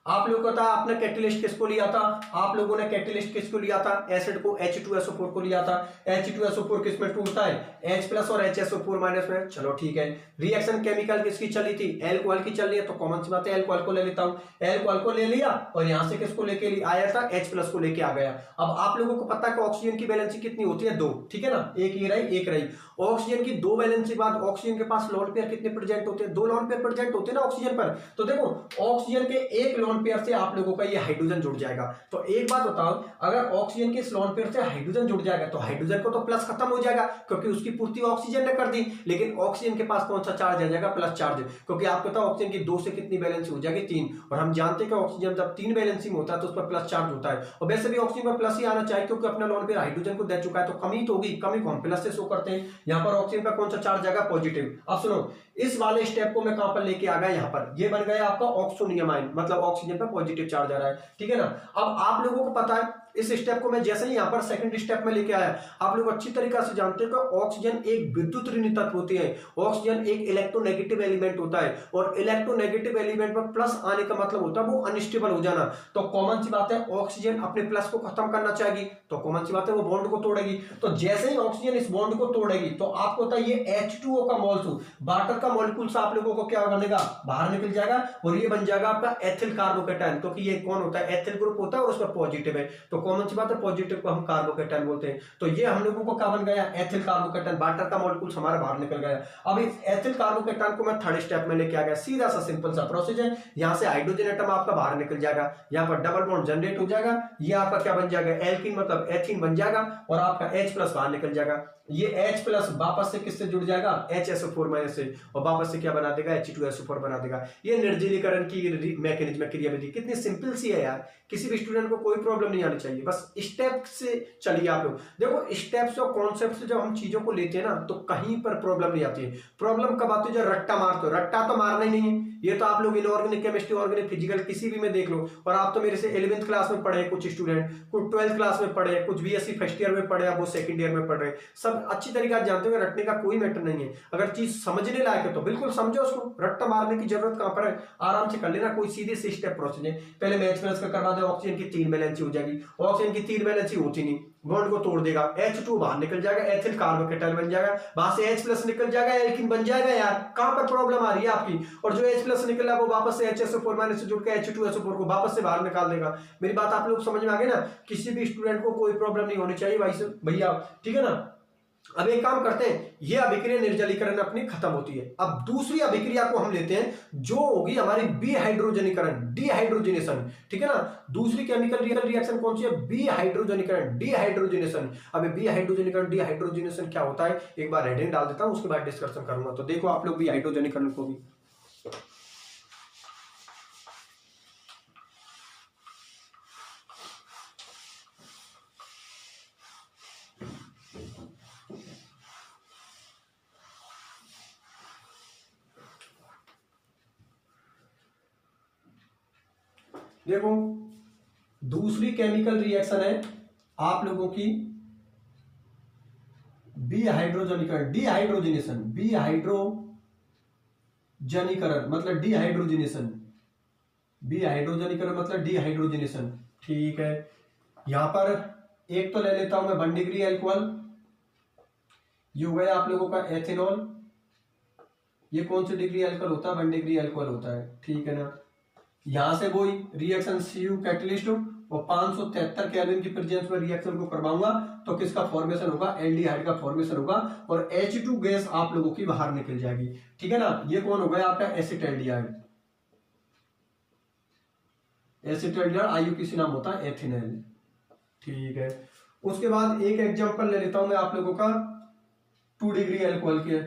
S1: आप लोगों का था आपने कैटेलिस्ट किसको लिया था, आप लोगों ने कैटेलिस्ट किसको लिया था, एसिड को H2SO4 को लिया था। H2SO4 किस में टूटता है, H प्लस और HSO4 माइनस में। चलो ठीक है, रिएक्शन केमिकल किसकी चली थी, एल्कोहल की चल रही है, तो कॉमन सी बात है एल्कोहल को ले लेता हूं। एल्कोहल को ले लिया और यहां से किसको लेके आया था, H प्लस को लेके आ गया। अब आप लोगों को पता है कि ऑक्सीजन की वैलेंसी कितनी होती है, 2, ठीक है ना, एक ये रही एक रही। ऑक्सीजन की 2 वैलेंसी बाद ऑक्सीजन के पास लोन पेयर कितने प्रेजेंट होते हैं, 2 लोन पेयर प्रेजेंट होते हैं ना ऑक्सीजन पर। तो देखो ऑक्सीजन के एक लोन पेयर से आप लोगों का ये हाइड्रोजन जुड़ जाएगा। तो एक बात बताओ, अगर ऑक्सीजन के इस लोन पेयर से हाइड्रोजन जुड़ जाएगा तो हाइड्रोजन को तो प्लस खत्म हो जाएगा क्योंकि उसकी पूर्ति ऑक्सीजन ने कर दी, लेकिन ऑक्सीजन के पास कौन सा चार्ज आ जाएगा, प्लस चार्ज, क्योंकि आपको पता है ऑक्सीजन की 2 से कितनी वैलेंसी हो जाएगी, 3, और हम जानते हैं कि ऑक्सीजन जब 3 वैलेंसी में होता है तो उस पर प्लस चार्ज होता है। और वैसे भी ऑक्सीजन पर प्लस ही आना चाहिए क्योंकि अपना लोन पेयर हाइड्रोजन को दे चुका है, तो कमी तो होगी, कमी को हम प्लस से शो करते हैं। यहाँ पर ऑक्सीजन का कौन सा चार्ज आएगा, पॉजिटिव। अब सुनो, इस वाले स्टेप को मैं कहां पर लेके आ गया, यहाँ पर ये बन गया आपका ऑक्सोनियम आयन, मतलब ऑक्सीजन पर पॉजिटिव चार्ज आ रहा है, ठीक है ना। अब आप लोगों को पता है इस स्टेप को मैं जैसे ही यहां पर सेकंड स्टेप में लेके आया, आप लोग अच्छी तरीके से जानते हैं कि ऑक्सीजन एक विद्युत ऋण तत्व होती है, ऑक्सीजन एक इलेक्ट्रोनेगेटिव एलिमेंट होता है, और इलेक्ट्रोनेगेटिव एलिमेंट पर प्लस आने का मतलब होता है वो अनस्टेबल हो जाना। तो कॉमन सी बात है ऑक्सीजन अपने प्लस को खत्म करना चाहेगी, तो कॉमन सी बात है वो बॉन्ड को तोड़ेगी। तो जैसे ही ऑक्सीजन इस बॉन्ड को तोड़ेगी तो आपको होता है ये H2O का मॉलिक्यूल, वाटर का मॉलिक्यूल से आप लोगों को क्या बनेगा, बाहर निकल जाएगा, और ये बन जाएगा आपका एथिल कार्बोकेटायन, क्योंकि ये कौन होता है, एथिल ग्रुप होता है और उसमें पॉजिटिव है, तो कॉमन सी बात है पॉजिटिव को हम कार्बोकेटायन बोलते हैं। तो ये हम लोगों को क्या बन गया, एथिल कार्बोकेटायन, वाटर का मॉलिक्यूल हमारा बाहर निकल गया। अब इस एथिल कार्बोकेटायन को मैं थर्ड स्टेप में लेके आ गया, सीधा सा सिंपल सा प्रोसेस है, यहां से हाइड्रोजन एटम आपका बाहर निकल जाएगा, यहां पर डबल बॉन्ड जनरेट हो जाएगा, ये आपका क्या बन जाएगा, एल्कीन मतलब एथीन बन जाएगा, और आपका H प्लस बाहर निकल जाएगा। ये H प्लस वापस से किससे जुड़ जाएगा, HSO4 माइनस से, और वापस से क्या बना देगा, H2SO4 बना देगा। ये निर्जलीकरण की मैकेनिज्म क्रियाविधि कितनी सिंपल सी है यार, किसी भी स्टूडेंट को कोई प्रॉब्लम नहीं आनी चाहिए, बस स्टेप से चलिए आप लोग। देखो स्टेप्स और कॉन्सेप्ट से जब हम चीजों को लेते हैं ना तो कहीं पर प्रॉब्लम नहीं आती है। प्रॉब्लम कब आती है, जब रट्टा मारते हो, रट्टा तो मारना ही नहीं है, ये तो आप लोग इनऑर्गेनिक केमिस्ट्री, ऑर्गेनिक फिजिकल किसी भी में देख लो, और आप तो मेरे से 11th क्लास में पढ़े, कुछ स्टूडेंट कुछ 12th क्लास में पढ़े, कुछ BSc फर्स्ट ईयर में पढ़े, अब वो सेकंड ईयर में पढ़ रहे, सब अच्छी तरीके से जानते हो रटने का कोई मैटर नहीं है। अगर चीज समझने लायक है तो बिल्कुल समझो उसको, रट्टा मारने की जरूरत कहां पर है, आराम से कर लेना, कोई सीधे से स्टेप प्रोसेस है। पहले मैच प्लस का करवा दो, ऑक्सीजन की 3 वैलेंसी हो जाएगी, ऑक्सीजन की 3 वैलेंसी होती नहीं, बॉन्ड को तोड़ देगा, H2 बाहर निकल जाएगा, एथिल कार्बोकेटायन बन जाएगा, वहां से H प्लस निकल जाएगा, एल्कीन बन जाएगा। यार कहां पर प्रॉब्लम आ रही है आपकी, और जो H प्लस निकल रहा है वो वापस से HSO4 माइनस से जुड़ के H2SO4 को वापस से बाहर निकाल देगा। मेरी बात आप लोग समझ में आ गई ना, किसी भी स्टूडेंट को कोई प्रॉब्लम नहीं होनी चाहिए भाई भैया, ठीक है ना। अब एक काम करते हैं, ये अभिक्रिया निर्जलीकरण अपनी खत्म होती है। अब दूसरी अभिक्रिया को हम लेते हैं जो होगी हमारी बीहाइड्रोजनीकरण, डिहाइड्रोजनेशन, ठीक है ना। दूसरी केमिकल रिएक्शन कौन सी है, बीहाइड्रोजनीकरण, डिहाइड्रोजनेशन। अब बीहाइड्रोजनीकरण डिहाइड्रोजनेशन क्या होता है, एक बार हेडिंग डाल देता हूं, उसके बाद डिस्कशन करूंगा। तो देखो आप लोग बीहाइड्रोजनीकरण को भी, देखो दूसरी केमिकल रिएक्शन है आप लोगों की बीहाइड्रोजनीकरण, डिहाइड्रोजनेशन, बीहाइड्रोजनीकरण मतलब डिहाइड्रोजनेशन, बीहाइड्रोजनीकरण मतलब डिहाइड्रोजनेशन, ठीक है। यहां पर एक तो ले लेता हूं मैं 1 डिग्री अल्कोहल, ये हो गया आप लोगों का एथेनॉल, ये कौन सी डिग्री अल्कोहल होता है, 1 डिग्री अल्कोहल होता है, ठीक है ना। यहां से वही रिएक्शन Cu कैटलिस्ट और 573 केल्विन की प्रेजेंस में रिएक्शन को करवाऊंगा तो किसका फॉर्मेशन होगा, एल्डिहाइड का फॉर्मेशन होगा, और H2 गैस आप लोगों की बाहर निकल जाएगी, ठीक है ना। ये कौन हो गया आपका एसिटाल्डिहाइड, एसिटाल्डिहाइड आयु किसी नाम होता है एथिनॉल, ठीक है। उसके बाद एक एग्जांपल ले लेता हूं मैं आप लोगों का 2 डिग्री अल्कोहल के,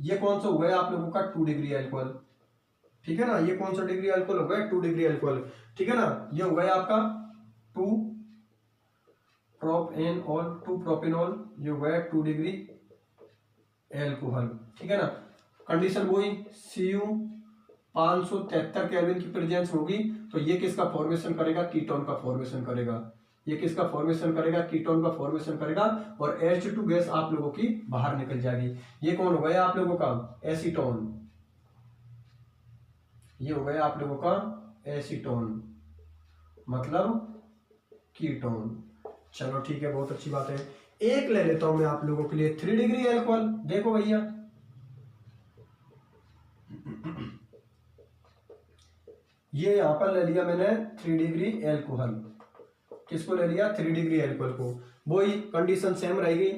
S1: ये कौन सा हो गया आप लोगों का 2 डिग्री अल्कोहल, ठीक है ना। ये कौन सा डिग्री अल्कोहल हो गया, 2 डिग्री अल्कोहल, ठीक है ना। ये हो गया आपका 2 प्रोपेनॉल, 2 प्रोपेनॉल, ये हो गया 2 डिग्री एल्कोहल, ठीक है ना। कंडीशन वही Cu 573 केल्विन की प्रेजेंस होगी तो ये किसका फॉर्मेशन करेगा, कीटोन का फॉर्मेशन करेगा। ये किसका फॉर्मेशन करेगा, कीटोन का फॉर्मेशन करेगा और H2 गैस आप लोगों की बाहर निकल जाएगी। ये कौन हो गया आप लोगों का, एसीटोन। ये हो गया आप लोगों का एसीटोन, मतलब कीटोन। चलो ठीक है, बहुत अच्छी बात है। एक ले लेता हूं मैं आप लोगों के लिए 3 डिग्री एल्कोहल। देखो भैया, ये यहां पर ले लिया मैंने 3 डिग्री एल्कोहल। किसको ले लिया, 3 डिग्री एल्कोहल को। वही कंडीशन सेम रहेगी,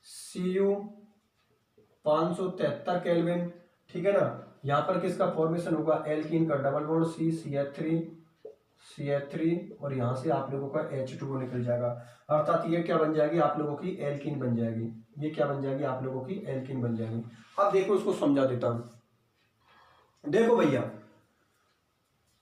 S1: Cu 573 केल्विन, ठीक है ना। यहां पर किसका फॉर्मेशन होगा, एल्कीन का डबल बॉन्ड CH3 और यहां से आप लोगों का H2O निकल जाएगा। अर्थात ये क्या बन जाएगी, आप लोगों की एल्कीन बन जाएगी। ये क्या बन जाएगी, आप लोगों की एल्कीन बन जाएगी। अब देखो इसको समझा देता हूं। देखो भैया,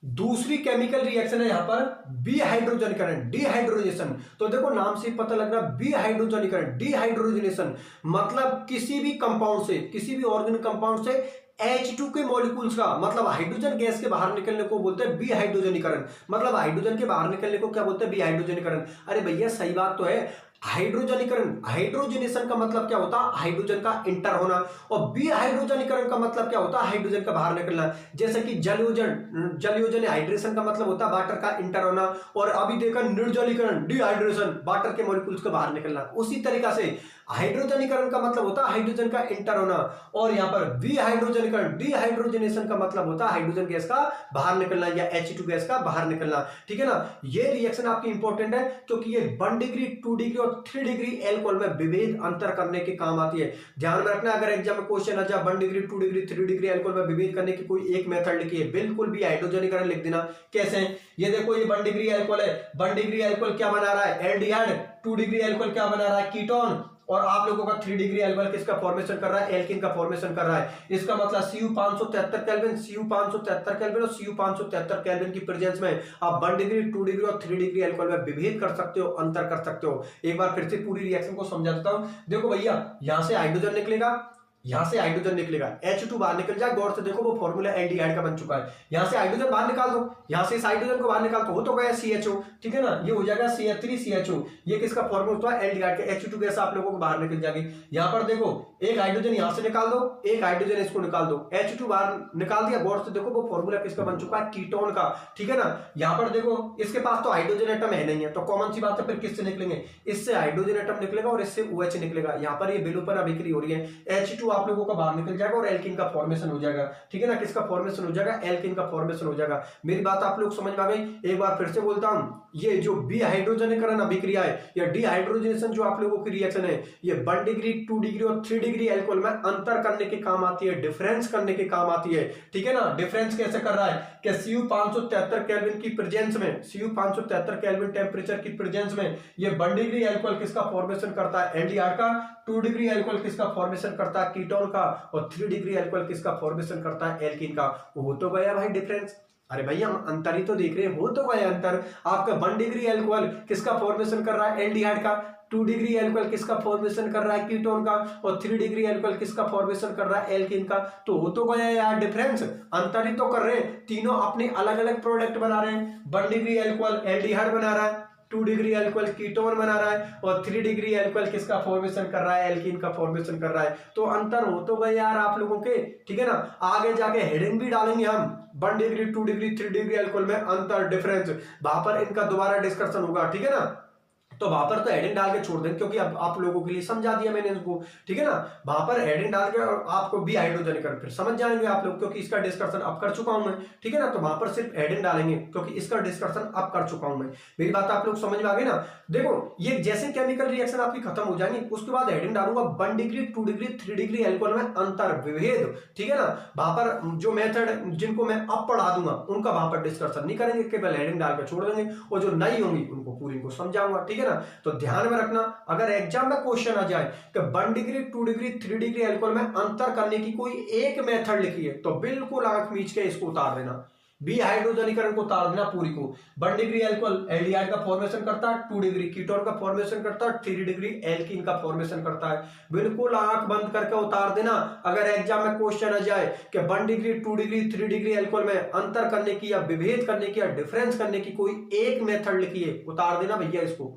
S1: दूसरी केमिकल रिएक्शन है यहां पर बी हाइड्रोजनीकरण, डिहाइड्रोजनेशन। तो देखो नाम से पता लग रहा है बी हाइड्रोजनीकरण, डिहाइड्रोजनेशन मतलब किसी भी कंपाउंड से, किसी भी ऑर्गेनिक कंपाउंड से H2 के मॉलिक्यूल्स का, मतलब हाइड्रोजन गैस के बाहर निकलने को बोलते हैं बी हाइड्रोजनीकरण। मतलब हाइड्रोजन के बाहर निकलने को क्या बोलते हैं, बी हाइड्रोजनीकरण। अरे भैया सही बात तो है, हाइड्रोजनीकरण, हाइड्रोजनेशन का मतलब क्या होता है, हाइड्रोजन का इंटर होना, और बी हाइड्रोजनीकरण का मतलब क्या होता है, हाइड्रोजन का बाहर निकलना। जैसे कि जलयोजन हाइड्रेशन का मतलब होता है वाटर का इंटर होना, और अभी देखा निर्जलीकरण डिहाइड्रेशन, वाटर के मॉलिक्यूल्स का बाहर निकलना। उसी तरीका से हाइड्रोजनीकरण का मतलब होता है हाइड्रोजन का इंटर होना, और यहां पर बी हाइड्रोजनीकरण, डिहाइड्रोजनेशन का मतलब होता है हाइड्रोजन गैस का बाहर निकलना या H2 गैस का बाहर निकलना, ठीक है ना। ये रिएक्शन आपकी इंपॉर्टेंट है क्योंकि ये 1 डिग्री, 2 डिग्री और 3 डिग्री एल्कोहल में विभेद अंतर करने के काम आती है। ध्यान में रखना, अगर एग्जाम में क्वेश्चन आ जाए 1 डिग्री, 2 डिग्री, 3 डिग्री एल्कोहल में विभेद करने की कोई एक मेथड लिखी है, बिल्कुल भी हाइड्रोजनीकरण लिख देना। कैसे, ये देखो ये 1 डिग्री एल्कोहल है, 1 डिग्री एल्कोहल क्या बना रहा है, एल्डिहाइड। 2 डिग्री एल्कोहल क्या बना रहा है, कीटोन। और आप लोगों का 3 डिग्री एल्कोहल किसका फॉर्मेशन कर रहा है, एल्कीन का फॉर्मेशन कर रहा है। इसका मतलब Cu 573 केल्विन, Cu 573 केल्विन और Cu 573 केल्विन की प्रेजेंस में आप 1 डिग्री, 2 डिग्री और 3 डिग्री एल्कोहल में विभेद कर सकते हो, अंतर कर सकते हो। एक बार फिर से पूरी रिएक्शन को समझा देता हूं। देखो भैया, यहां से हाइड्रोजन निकलेगा, यहां से हाइड्रोजन निकलेगा, H2 बाहर निकल जाए। गौर से देखो वो फॉर्मूला एल्डिहाइड का बन चुका है। यहां से हाइड्रोजन बाहर निकाल दो, यहां से इस हाइड्रोजन को बाहर निकाल दो, वो तो गया CHO, ठीक है ना। ये हो जाएगा CH3CHO। ये किसका फॉर्मूला होता है, एल्डिहाइड का। H2 गैस आप लोगों को बाहर निकल जाएगी। यहां पर देखो एक हाइड्रोजन यहां से निकाल दो, एक हाइड्रोजन इसको निकाल दो, H2 बाहर निकाल दिया। गौर से देखो वो फॉर्मूला किसका बन चुका है, कीटोन का, ठीक है ना। यहां पर देखो इसके पास तो हाइड्रोजन एटम है नहीं है, तो कॉमन सी बात है, फिर किससे निकलेंगे, इससे हाइड्रोजन एटम निकलेगा और इससे OH निकलेगा। यहां पर ये बिलों पर अभिक्रिया हो रही है, H2 आप लोगों का बाहर निकल जाएगा और एल्कीन का फॉर्मेशन हो जाएगा, ठीक है ना। किसका फॉर्मेशन हो जाएगा, एल्कीन का फॉर्मेशन हो जाएगा। मेरी बात आप लोग समझ में आ गई। एक बार फिर से बोलता हूं, ये जो बी हाइड्रोजनीकरण अभिक्रिया है या डिहाइड्रोजनेशन जो आप लोगों की रिएक्शन है, ये 1 डिग्री, 2 डिग्री और 3 डिग्री एल्कोहल में अंतर करने के काम आती है, डिफरेंस करने के काम आती है, ठीक है ना। डिफरेंस कैसे कर रहा है कि Cu 573 केल्विन की प्रेजेंस में, Cu 573 केल्विन टेम्परेचर की प्रेजेंस में ये 1 डिग्री एल्कोहल किसका फॉर्मेशन करता है, एल्डिहाइड का। 2 डिग्री एल्कोहल किसका फॉर्मेशन करता है, कीटोन का। और 3 डिग्री एल्कोहल किसका फॉर्मेशन करता है, एल्कीन का। वो तो गया भाई डिफरेंस। अरे भैया हम अंतर ही तो देख रहे हैं, हो तो गया अंतर। आपका 1 डिग्री एल्कोहल किसका फॉर्मेशन कर रहा है, एल्डिहाइड का। 2 डिग्री एल्कोहल किसका फॉर्मेशन कर रहा है, कीटोन का। और 3 डिग्री एल्कोहल किसका फॉर्मेशन कर रहा है, एल्कीन का। तो हो तो गया यार डिफरेंस, अंतर ही तो कर रहे हैं। तीनों अपने अलग अलग प्रोडक्ट बना रहे हैं। 1 डिग्री एल्कोहल एल्डिहाइड बना रहा है, 2 डिग्री एल्कोहल कीटोन बना रहा है, और 3 डिग्री एल्कोहल किसका फॉर्मेशन कर रहा है, एल्कीन का फॉर्मेशन कर रहा है। तो अंतर हो तो गए यार आप लोगों के, ठीक है ना। आगे जाके हेडिंग भी डालेंगे हम, 1 डिग्री, 2 डिग्री, 3 डिग्री एल्कोहल में अंतर, डिफरेंस, वहां पर इनका दोबारा डिस्कशन होगा, ठीक है ना। तो वहां पर तो हेडिंग डाल के छोड़ दें क्योंकि अब आप लोगों के लिए समझा दिया मैंने इसको, ठीक है ना। वहां पर हेडिंग डाल के और आपको भी हाइड्रोजनीकरण फिर समझ जाएंगे आप लोग, क्योंकि इसका डिस्कशन अब कर चुका हूं मैं, ठीक है ना। तो वहां पर सिर्फ हेडिंग डालेंगे क्योंकि इसका डिस्कशन अब कर चुका हूं मैं। मेरी बात आप लोग समझ में आ गई ना। देखो ये जैसे केमिकल रिएक्शन आपकी खत्म हो जाएंगी उसके बाद हेडिंग डालूंगा 1 डिग्री, 2 डिग्री, 3 डिग्री एल्कोहल में अंतर, विभेद, ठीक है ना। वहां पर जो मेथड जिनको मैं अब पढ़ा दूंगा उनका वहां पर डिस्कशन नहीं करेंगे, केवल हेडिंग डाल के छोड़ देंगे, और जो नहीं होंगी उनको पूरी को समझाऊंगा, ठीक है ना। तो ध्यान में रखना, अगर एग्जाम में क्वेश्चन आ जाए कि 1 डिग्री, 2 डिग्री, 3 डिग्री एल्कोहल में अंतर करने की कोई एक मेथड लिखी है तो बिल्कुल आंख मीच के इसको उतार देना। बी हाइड्रोजनीकरण को उतार देना पूरी को। 1 डिग्री अल्कोहल एल्डिहाइड का फॉर्मेशन करता है, 2 डिग्री कीटोन का फॉर्मेशन करता है, 3 डिग्री एल्कीन का फॉर्मेशन करता है। बिल्कुल आंख बंद करके उतार देना। अगर एग्जाम में क्वेश्चन आ जाए कि 1 डिग्री 2 डिग्री 3 डिग्री अल्कोहल में अंतर करने की या विभेद करने की या डिफरेंस करने की कोई एक मेथड लिखिए, उतार देना भैया इसको।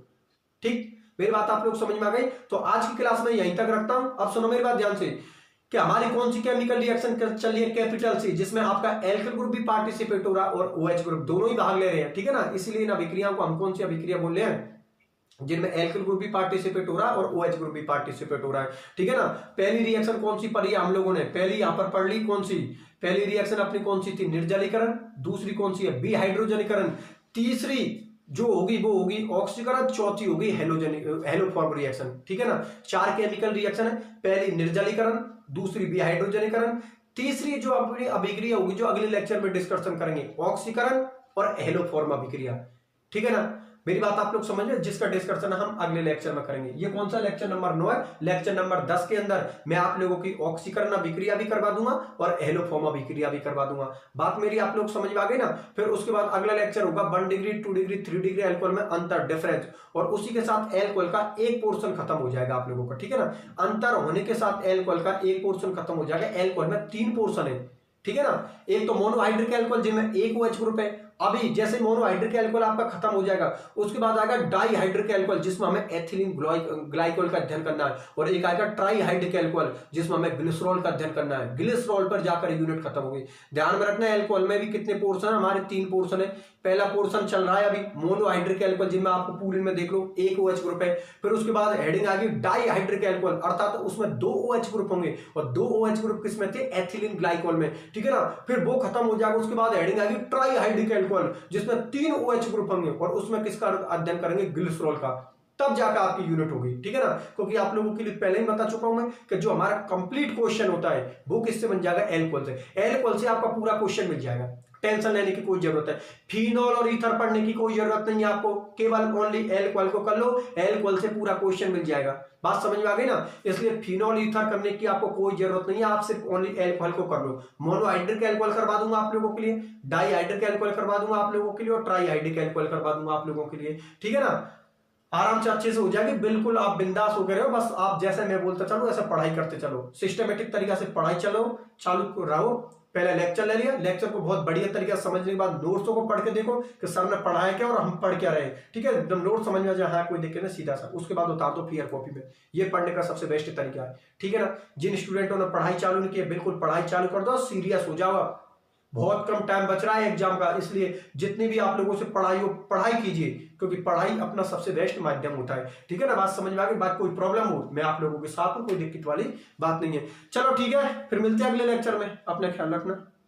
S1: ठीक, मेरी बात आप लोग समझ में आ गई? तो आज की क्लास में यहीं तक रखता हूं। अब सुनो मेरी बात ध्यान से कि हमारी कौन सी केमिकल रिएक्शन चल रही है, कैपिटल सी, जिसमें आपका एल्किल ग्रुप भी पार्टिसिपेट हो रहा है और OH ग्रुप दोनों ही भाग ले रहे हैं। ठीक है ना, इसलिए इन अभिक्रियाओं को हम कौन सी अभिक्रिया बोल रहे हैं, जिनमें एल्किल ग्रुप भी पार्टिसिपेट हो रहा है और OH ग्रुप भी पार्टिसिपेट हो रहा है। ठीक है ना, पहली रिएक्शन कौन सी पढ़ी है हम लोगों ने, पहली यहां पर पढ़ ली कौन सी, पहली रिएक्शन अपनी कौन सी थी, निर्जलीकरण। दूसरी कौन सी है, बी हाइड्रोजनीकरण। तीसरी जो होगी वो होगी ऑक्सीकरण। चौथी होगी हेलोफॉर्म रिएक्शन। ठीक है ना, 4 केमिकल रिएक्शन है, पहली निर्जलीकरण, दूसरी बी हाइड्रोजनीकरण, तीसरी जो अपनी अभिक्रिया होगी जो अगले लेक्चर में डिस्कशन करेंगे, ऑक्सीकरण और हेलोफॉर्म अभिक्रिया। ठीक है ना, मेरी बात आप लोग समझ रहे, जिसका डिस्कशन हम अगले लेक्चर में करेंगे। ये कौन सा लेक्चर नंबर 9 है। लेक्चर नंबर 10 के अंदर मैं आप लोगों की ऑक्सीकरण अभिक्रिया भी करवा दूंगा और हेलोफॉर्म अभिक्रिया भी करवा दूंगा। बात मेरी आप लोग समझ में आ गई ना। फिर उसके बाद अगला लेक्चर होगा 1 डिग्री 2 डिग्री 3 डिग्री अल्कोहल में अंतर, डिफरेंस, और उसी के साथ एल्कोहल का एक पोर्शन खत्म हो जाएगा आप लोगों का। ठीक है ना, अंतर होने के साथ एल्कोहल का एक पोर्शन खत्म हो जाएगा। एल्कोहल में 3 पोर्शन है। ठीक है ना, एक तो मोनोहाइड्रिक अल्कोहल जिसमें एक OH ग्रुप है। अभी जैसे मोनोहाइड्रिक अल्कोहल आपका खत्म हो जाएगा, उसके बाद आएगा डाईहाइड्रिक अल्कोहल जिसमें हमें एथिलीन ग्लाइकोल का अध्ययन करना है, और एक आएगा ट्राईहाइड्रिक अल्कोहल जिसमें हमें ग्लिसरॉल का अध्ययन करना है। ग्लिसरॉल पर जाकर यूनिट खत्म हो गई। ध्यान में रखना है, अल्कोहल में भी कितने पोर्शन है, हमारे 3 पोर्शन है। पहला पोर्शन चल रहा है अभी मोनोहाइड्रिक अल्कोहल जिसमें आपको पूरी में देख लो एक OH ग्रुप है। फिर उसके बाद हेडिंग आ गई डाईहाइड्रिक अल्कोहल, अर्थात उसमें 2 OH ग्रुप होंगे और 2 OH ग्रुप किसमें थे, एथिलीन ग्लाइकोल में। ठीक है ना, फिर वो खत्म हो जाएगा। उसके बाद हेडिंग आ गई ट्राईहाइड्रिक अल्कोहल जिसमें 3 OH ग्रुप होंगे और उसमें किसका अध्ययन करेंगे, ग्लिसरॉल का। तब जाकर आपकी यूनिट होगी। ठीक है ना, क्योंकि आप लोगों के लिए पहले ही बता चुका हूं मैं कि जो हमारा कंप्लीट क्वेश्चन होता है वो किससे बन जाएगा, एल्कोहल से। एल्कोहल से आपका पूरा क्वेश्चन मिल जाएगा, टेंशन लेने की कोई जरूरत है। फिनॉल और ईथर पढ़ने की कोई जरूरत नहीं है आपको, केवल ओनली एल्कोहल को कर लो, एल्कोहल से पूरा क्वेश्चन मिल जाएगा। बात समझ में आ गई ना। इसलिए फिनॉल ईथर करने की आपको कोई जरूरत नहीं है, आप सिर्फ ओनली एल्कोहल को कर लो। मोनोहाइड्रिक अल्कोहल करवा दूंगा आप लोगों के लिए, डाईहाइड्रिक अल्कोहल करवा दूंगा आप लोगों के लिए और ट्राईहाइड्रिक अल्कोहल करवा दूंगा आप लोगों के लिए। ठीक है ना, आराम से अच्छे से हो जाएगी। बिल्कुल आप बिंदास हो गए हो, बस आप जैसे मैं बोलता चलो ऐसा पढ़ाई करते चलो, सिस्टमेटिक तरीका से पढ़ाई चलो, चालू रहो। पहले लेक्चर ले लिया, लेक्चर को बहुत बढ़िया तरीके से समझने के बाद नोट्सों को पढ़ के देखो कि सर ने पढ़ाया क्या और हम पढ़ क्या रहे। ठीक है, जब नोट समझ में जाए, हाँ कोई दिक्कत नहीं, सीधा सा उसके बाद उतार दो क्लियर कॉपी में। ये पढ़ने का सबसे बेस्ट तरीका है। ठीक है ना, जिन स्टूडेंटों ने पढ़ाई चालू नहीं की, बिल्कुल पढ़ाई चालू कर दो, सीरियस हो जाओ। बहुत कम टाइम बच रहा है एग्जाम का, इसलिए जितनी भी आप लोगों से पढ़ाई हो पढ़ाई कीजिए, क्योंकि पढ़ाई अपना सबसे बेस्ट माध्यम होता है। ठीक है ना, बात समझ में आ गई। बात कोई प्रॉब्लम हो मैं आप लोगों के साथ हूं, कोई दिक्कत वाली बात नहीं है। चलो ठीक है, फिर मिलते हैं अगले लेक्चर में, अपना ख्याल रखना।